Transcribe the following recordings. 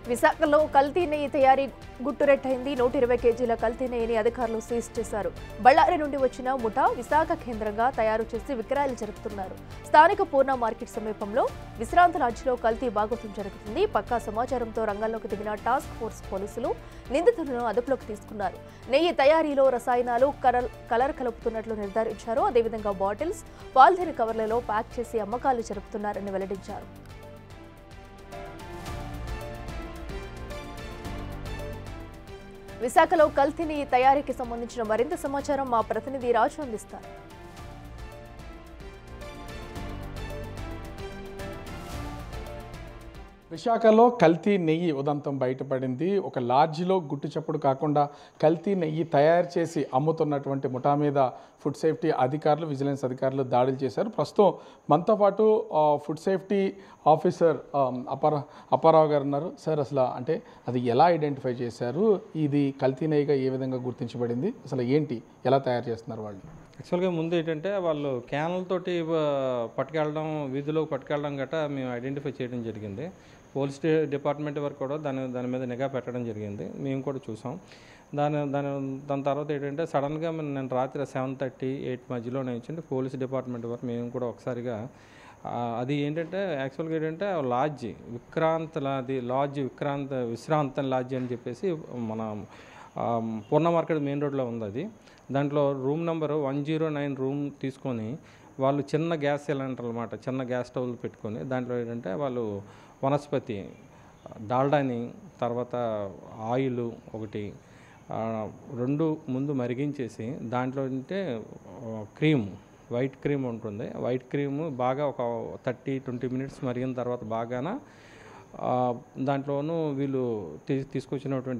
విశాఖలో కల్తీ నెయ్యి తయారీ గుట్టురెట్టయింది. 120 కేజీల కల్తీ నెయ్యిని అధికారులు సీజ్ చేశారు. బళ్ళారి నుండి వచ్చిన ముఠా విశాఖ కేంద్రంగా తయారు చేసి విక్రయాలు జరుపుతున్నారు. స్థానిక పూర్ణ మార్కెట్ సమీపంలో విశ్రాంత లాడ్జిలో కల్తీ బాగోతం జరుగుతుంది. పక్కా సమాచారంతో రంగంలోకి దిగిన టాస్క్ ఫోర్స్ పోలీసులు నిందితులను అదుపులోకి తీసుకున్నారు. నెయ్యి తయారీలో రసాయనాలు కలర్ కలుపుతున్నట్లు నిర్ధారించారు. అదేవిధంగా బాటిల్స్, పాలిథిన్ కవర్లలో ప్యాక్ చేసి అమ్మకాలు జరుపుతున్నారని వెల్లడించారు. విశాఖలో కల్తీ నెయ్యి తయారీకి సంబంధించిన మరింత సమాచారం మా ప్రతినిధి రాజు అందిస్తారు. విశాఖలో కల్తీ నెయ్యి ఉదంతం బయటపడింది. ఒక లాడ్జిలో గుట్టు చప్పుడు కాకుండా కల్తీ నెయ్యి తయారు చేసి అమ్ముతున్నటువంటి ముఠా మీద ఫుడ్ సేఫ్టీ అధికారులు, విజిలెన్స్ అధికారులు దాడులు చేశారు. ప్రస్తుతం మనతో పాటు ఫుడ్ సేఫ్టీ ఆఫీసర్ అప్పారావు గారు ఉన్నారు. సార్, అసలు అంటే అది ఎలా ఐడెంటిఫై చేశారు? ఇది కల్తీ నెయ్యిగా ఏ విధంగా గుర్తించబడింది? అసలు ఏంటి, ఎలా తయారు చేస్తున్నారు వాళ్ళు? యాక్చువల్గా ముందు ఏంటంటే వాళ్ళు క్యాన్లతోటి పట్టుకెళ్ళడం, వీధిలోకి పట్టుకెళ్ళడం గట్రా మేము ఐడెంటిఫై చేయడం జరిగింది. పోలీస్ డిపార్ట్మెంట్ వరకు కూడా దాని మీద నిఘా పెట్టడం జరిగింది. మేము కూడా చూసాం. దాని తర్వాత ఏంటంటే సడన్గా నేను రాత్రి 7:30, 8 మధ్యలో నేను పోలీస్ డిపార్ట్మెంట్ వరకు మేము కూడా ఒకసారిగా అది ఏంటంటే యాక్చువల్గా ఏంటంటే విశ్రాంత లాడ్జి అని చెప్పేసి మన పూర్ణ మార్కెట్ మెయిన్ రోడ్లో ఉంది. అది దాంట్లో రూమ్ నెంబరు 109 రూమ్ తీసుకొని వాళ్ళు చిన్న గ్యాస్ సిలిండర్ అనమాట, చిన్న గ్యాస్ స్టవ్లు పెట్టుకొని దాంట్లో ఏంటంటే వాళ్ళు వనస్పతి డాల్డాని, తర్వాత ఆయిల్ ఒకటి 2 ముందు మరిగించేసి దాంట్లో అంటే వైట్ క్రీమ్ ఉంటుంది. వైట్ క్రీము బాగా ఒక 30-20 మినిట్స్ మరిగిన తర్వాత బాగాన దాంట్లోనూ వీళ్ళు తీసుకొచ్చినటువంటి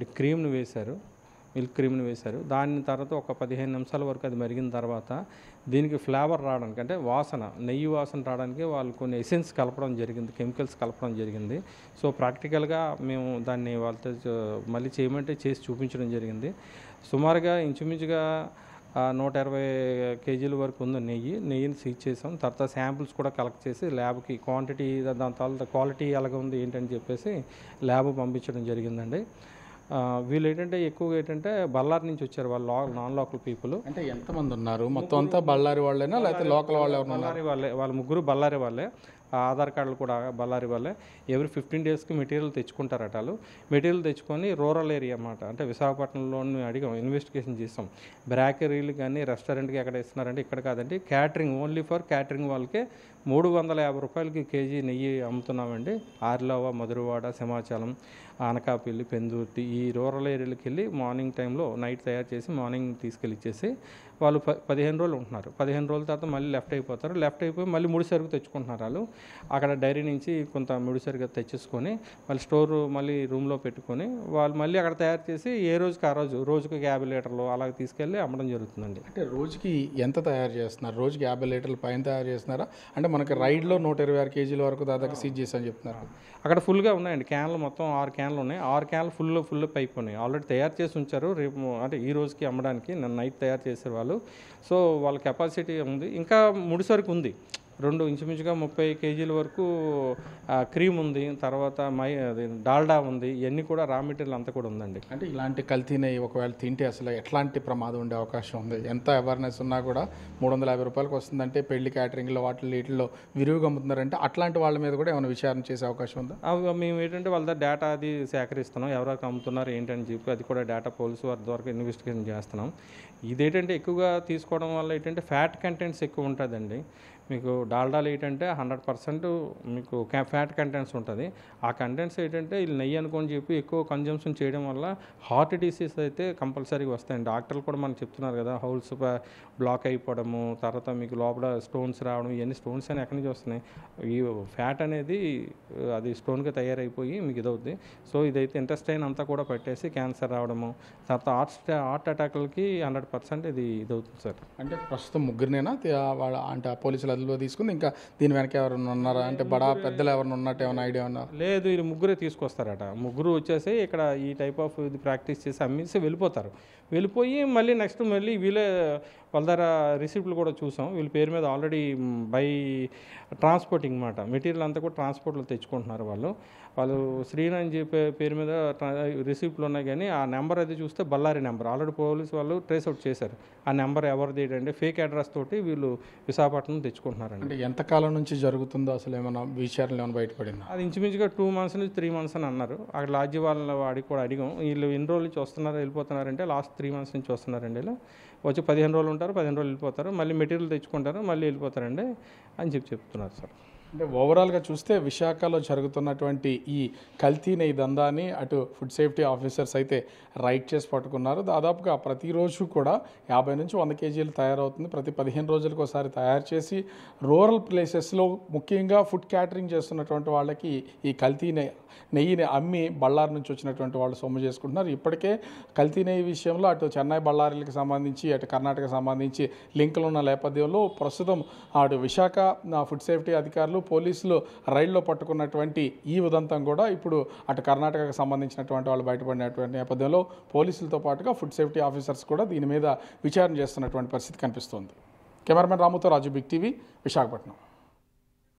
మిల్క్ క్రీమ్ని వేశారు. దాని తర్వాత ఒక 15 నిమిషాల వరకు అది మరిగిన తర్వాత దీనికి ఫ్లేవర్ రావడానికి, అంటే నెయ్యి వాసన రావడానికి వాళ్ళు కొన్ని ఎసెన్స్ కలపడం జరిగింది, కెమికల్స్ కలపడం జరిగింది. సో ప్రాక్టికల్గా మేము దాన్ని వాళ్ళతో మళ్ళీ చేయమంటే చేసి చూపించడం జరిగింది. సుమారుగా ఇంచుమించుగా 120 కేజీల వరకు ఉంది నెయ్యిని సీజ్ చేసాం. తర్వాత శాంపిల్స్ కూడా కలెక్ట్ చేసి ల్యాబ్కి దాని తర్వాత క్వాలిటీ ఎలాగ ఉంది ఏంటని చెప్పేసి ల్యాబ్ పంపించడం జరిగిందండి. వీళ్ళు ఎక్కువగా బళ్ళారి నుంచి వచ్చారు. వాళ్ళు నాన్ లోకల్ పీపుల్. అంటే ఎంతమంది ఉన్నారు మొత్తం అంతా? బళ్ళారి వాళ్ళేనా లేకపోతే లోకల్ వాళ్ళే? బళ్ళారి వాళ్ళే, వాళ్ళ ముగ్గురు బళ్ళారి వాళ్ళే. ఆధార్ కార్డులు కూడా బళ్ళారి వాళ్ళే. ఎవ్రీ 15 డేస్కి మెటీరియల్ తెచ్చుకుంటారట. వాళ్ళు మెటీరియల్ తెచ్చుకొని రూరల్ ఏరియా అన్నమాట, అంటే విశాఖపట్నంలోని అడిగాం, ఇన్వెస్టిగేషన్ చేసాం. బేకరీలు కానీ రెస్టారెంట్కి ఎక్కడ ఇస్తున్నారంటే ఇక్కడ కాదండి, క్యాటరింగ్, ఓన్లీ ఫర్ క్యాటరింగ్ వాళ్ళకే 350 రూపాయలకి కేజీ నెయ్యి అమ్ముతున్నామండి. ఆర్లవ, మధురవాడ, సింహాచలం, అనకాపల్లి, పెందుర్తి ఈ రూరల్ ఏరియాలకు వెళ్ళి మార్నింగ్ టైంలో నైట్ తయారు చేసి మార్నింగ్ తీసుకెళ్ళి ఇచ్చేసి వాళ్ళు 15 రోజులు ఉంటున్నారు. 15 రోజుల తర్వాత మళ్ళీ లెఫ్ట్ అయిపోయి మళ్ళీ ముడి సరుకు తెచ్చుకుంటున్నారు. వాళ్ళు అక్కడ డైరీ నుంచి కొంత ముడి సరుకు తెచ్చేసుకొని మళ్ళీ స్టోర్ మళ్ళీ రూమ్లో పెట్టుకొని వాళ్ళు మళ్ళీ అక్కడ తయారు చేసి ఏ రోజుకి ఆ రోజుకి 50 లీటర్లు అలాగ తీసుకెళ్ళి అమ్మడం జరుగుతుందండి. అంటే రోజుకి ఎంత తయారు చేస్తున్నారు? రోజుకి 50 లీటర్ల పైన తయారు చేస్తున్నారా? అంటే మనకి రైడ్లో 126 కేజీల వరకు దాదాపు సీజ్ చేశారని చెప్తున్నారు. అక్కడ ఫుల్గా ఉన్నాయండి క్యాన్లు, మొత్తం 6 క్యాన్లు ఉన్నాయి. 6 క్యాన్లు ఫుల్ పైప్ ఉన్నాయి. ఆల్రెడీ తయారు చేసి ఉంచారు. రేపు అంటే ఈ రోజుకి అమ్మడానికి నన్ను నైట్ తయారు చేశారు వాళ్ళు. సో వాళ్ళ కెపాసిటీ ఉంది. ఇంకా ముడి సరుకు ఉంది. ఇంచుమించుగా 30 కేజీల వరకు క్రీమ్ ఉంది. తర్వాత డాల్డా ఉంది. ఇవన్నీ కూడా రా మెటీరియల్ అంతా కూడా ఉందండి. అంటే ఇలాంటి కల్తీ నెయ్యి ఒకవేళ తింటే అసలు ఎట్లాంటి ప్రమాదం ఉండే అవకాశం ఉంది? ఎంత అవేర్నెస్ ఉన్నా కూడా 350 రూపాయలకు వస్తుందంటే పెళ్లి క్యాటరింగ్లో వీటిల్లో విరివిగా అమ్ముతున్నారంటే అట్లాంటి వాళ్ళ మీద కూడా ఏమైనా విచారణ చేసే అవకాశం ఉందా? మేము వాళ్ళ డేటా అది సేకరిస్తున్నాం, ఎవరికి అమ్ముతున్నారు ఏంటని చెప్పి అది కూడా డేటా పోలీసు వారి ద్వారా ఇన్వెస్టిగేషన్ చేస్తున్నాం. ఇదేంటంటే ఎక్కువగా తీసుకోవడం వల్ల ఫ్యాట్ కంటెంట్స్ ఎక్కువ ఉంటుందండి. మీకు డాల్డాలు 100% మీకు ఫ్యాట్ కంటెంట్స్ ఉంటుంది. ఆ కంటెంట్స్ వీళ్ళు నెయ్యి అనుకొని చెప్పి ఎక్కువ కన్జంప్షన్ చేయడం వల్ల హార్ట్ డిసీజ్ అయితే కంపల్సరీగా వస్తాయండి. డాక్టర్లు కూడా మనకు చెప్తున్నారు కదా, హోల్స్ బ్లాక్ అయిపోవడము, తర్వాత మీకు లోపల స్టోన్స్ రావడం, ఇవన్నీ స్టోన్స్ అని ఎక్కడి నుంచి వస్తున్నాయి? ఈ ఫ్యాట్ అనేది అది స్టోన్గా తయారైపోయి మీకు ఇదవుద్ది. సో ఇదైతే ఇంటెస్టైన్ అంతా కూడా పెట్టేసి క్యాన్సర్ రావడము, తర్వాత హార్ట్ అటాక్లకి 100% ఇదవుతుంది సార్. అంటే ప్రస్తుతం ముగ్గురినేనా వాళ్ళ అంటే పోలీసులు అదుపులో తీసుకుంది? ఇంకా దీని వెనక ఎవరైనా ఉన్నారా? అంటే పెద్దలు ఎవరైనా ఉన్నట్టు ఏమైనా ఐడియా ఉన్నా? లేదు, వీళ్ళు ముగ్గురే తీసుకొస్తారట. ముగ్గురు వచ్చేసి ఇక్కడ ఈ టైప్ ఆఫ్ ఇది ప్రాక్టీస్ చేసి అమ్మేసి వెళ్ళిపోయి మళ్ళీ నెక్స్ట్ వీళ్ళే వాళ్ళ దగ్గర రిసిప్ట్లు కూడా చూసాం. వీళ్ళ పేరు మీద ఆల్రెడీ బై ట్రాన్స్పోర్టింగ్ మాట మెటీరియల్ అంతా కూడా ట్రాన్స్పోర్ట్లో తెచ్చుకుంటున్నారు వాళ్ళు. వాళ్ళు శ్రీనని చెప్పే పేరు మీద రిసిప్ట్లు ఉన్నాయి, కానీ ఆ నెంబర్ అది చూస్తే బళ్ళారి నెంబర్. ఆల్రెడీ పోలీసు వాళ్ళు ట్రేస్ అవుట్ చేశారు. ఆ నెంబర్ ఎవరిది ఏంటంటే ఫేక్ అడ్రస్ తోటి వీళ్ళు విశాఖపట్నం తెచ్చుకుంటున్నారండి. అంటే ఎంతకాలం నుంచి జరుగుతుందో అసలు ఏమైనా విషయాలు ఏమైనా బయటపడిందా? అది ఇంచుమించుగా 2 months నుంచి 3 months అని అన్నారు. అక్కడ లాడ్జి వాళ్ళ వాడికి కూడా అడిగాం, వీళ్ళు ఎన్ని రోజుల నుంచి వస్తున్నారు వెళ్ళిపోతున్నారంటే లాస్ట్ 3 months నుంచి వస్తున్నారండి. వీళ్ళు వచ్చి 15 రోజులు ఉంటారు, 15 రోజులు వెళ్ళిపోతారు, మళ్ళీ మెటీరియల్ తెచ్చుకుంటారు, మళ్ళీ వెళ్ళిపోతారండి అని చెప్తున్నారు సార్. అంటే ఓవరాల్గా చూస్తే విశాఖలో జరుగుతున్నటువంటి ఈ కల్తీ నెయ్యి దందాని అటు ఫుడ్ సేఫ్టీ ఆఫీసర్స్ అయితే రైడ్ చేసి పట్టుకున్నారు. దాదాపుగా ప్రతిరోజు కూడా 50 నుంచి 100 kgs తయారవుతుంది. ప్రతి 15 రోజులకు ఒకసారి తయారు చేసి రూరల్ ప్లేసెస్లో ముఖ్యంగా ఫుడ్ క్యాటరింగ్ చేస్తున్నటువంటి వాళ్ళకి ఈ కల్తీ నెయ్యిని అమ్మి బళ్ళారి నుంచి వచ్చినటువంటి వాళ్ళు సొమ్ము చేసుకుంటున్నారు. ఇప్పటికే కల్తీ నెయ్యి విషయంలో అటు చెన్నై బళ్ళారీలకు సంబంధించి అటు కర్ణాటక సంబంధించి లింకులు ఉన్న నేపథ్యంలో ప్రస్తుతం అటు విశాఖ ఫుడ్ సేఫ్టీ అధికారులు పోలీసులు రైల్లో పట్టుకున్నటువంటి ఈ ఉదంతం కూడా ఇప్పుడు అటు కర్ణాటకకు సంబంధించినటువంటి వాళ్ళు బయటపడినటువంటి నేపథ్యంలో పోలీసులతో పాటుగా ఫుడ్ సేఫ్టీ ఆఫీసర్స్ కూడా దీని మీద విచారణ చేస్తున్నటువంటి పరిస్థితి కనిపిస్తోంది. కెమెరామెన్ రాముతో రాజు, బిగ్ టీవీ, విశాఖపట్నం.